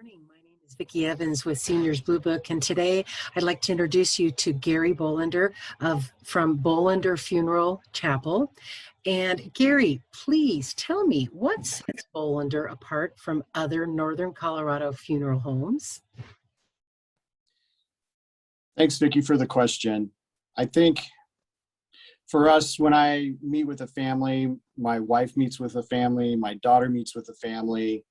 Morning. My name is Vicki Evans with Seniors Blue Book, and today I'd like to introduce you to Gary Bohlender from Bohlender Funeral Chapel. And Gary, please tell me, what sets Bohlender apart from other Northern Colorado funeral homes? Thanks, Vicki, for the question. I think for us, when I meet with a family, my wife meets with a family, my daughter meets with a family,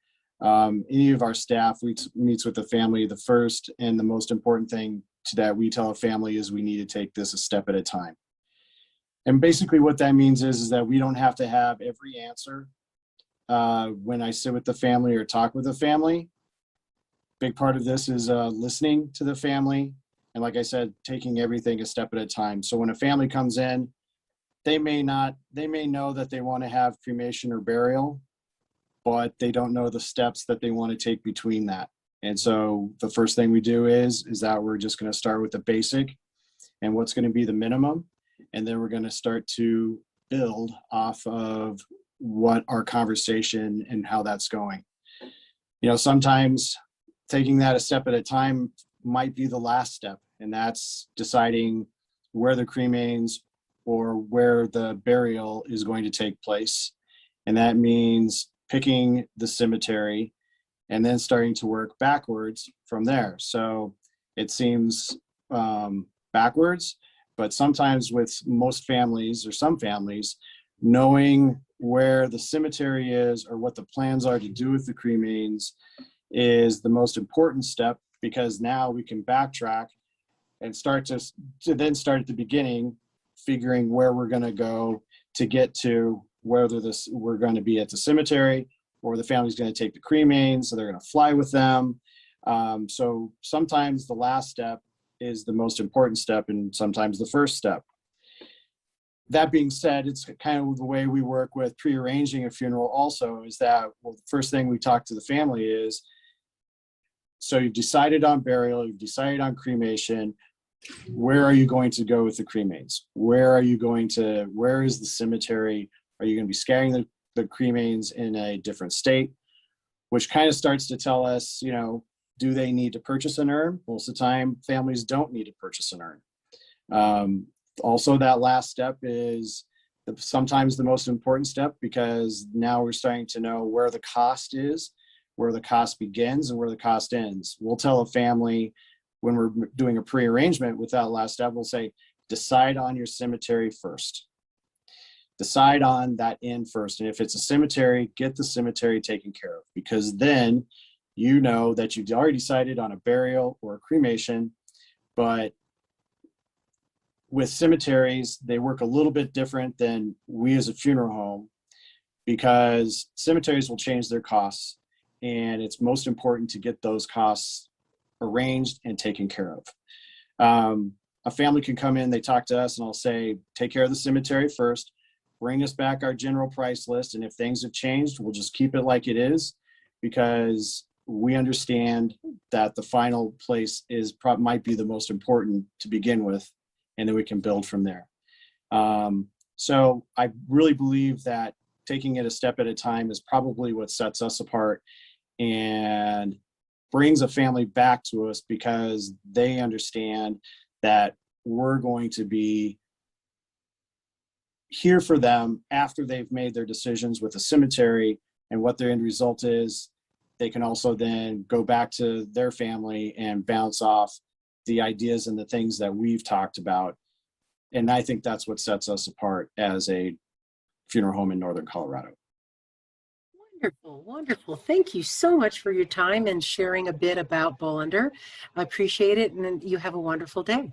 any of our staff meets with the family, the first and the most important thing that we tell a family is we need to take this a step at a time. And basically what that means is that we don't have to have every answer when I sit with the family or talk with the family. Big part of this is listening to the family. And like I said, taking everything a step at a time. So when a family comes in, they may know that they want to have cremation or burial, but they don't know the steps that they want to take between that. And so the first thing we do is that we're just going to start with the basic and what's going to be the minimum. And then we're going to start to build off of what our conversation and how that's going. You know, sometimes taking that a step at a time might be the last step, and that's deciding where the cremains or where the burial is going to take place. And that means picking the cemetery and then starting to work backwards from there. So it seems backwards, but sometimes with most families or some families, knowing where the cemetery is or what the plans are to do with the cremains is the most important step, because now we can backtrack and start to then start at the beginning, figuring where we're going to go to get to whether we're going to be at the cemetery or the family's going to take the cremains, so they're going to fly with them. So sometimes the last step is the most important step, and sometimes the first step. That being said, it's kind of the way we work with pre-arranging a funeral also, is that, well, the first thing we talk to the family is, so you've decided on burial, you've decided on cremation, where are you going to go with the cremains? Where is the cemetery? Are you going to be scattering the cremains in a different state? Which kind of starts to tell us, you know, do they need to purchase an urn? Most of the time, families don't need to purchase an urn. Also, that last step is sometimes the most important step, because now we're starting to know where the cost is, where the cost begins and where the cost ends. We'll tell a family when we're doing a pre-arrangement with that last step, we'll say, decide on your cemetery first. Decide on that end first. And if it's a cemetery, get the cemetery taken care of, because then you know that you've already decided on a burial or a cremation. But with cemeteries, they work a little bit different than we as a funeral home, because cemeteries will change their costs. And it's most important to get those costs arranged and taken care of. A family can come in, they talk to us, and I'll say, take care of the cemetery first, bring us back our general price list, and if things have changed, we'll just keep it like it is, because we understand that the final place might be the most important to begin with, and then we can build from there. So I really believe that taking it a step at a time is probably what sets us apart and brings a family back to us, because they understand that we're going to be here for them after they've made their decisions with the cemetery, and what their end result is. They can also then go back to their family and bounce off the ideas and the things that we've talked about. And I think that's what sets us apart as a funeral home in Northern Colorado. Wonderful, wonderful. Thank you so much for your time and sharing a bit about Bohlender. I appreciate it, and you have a wonderful day.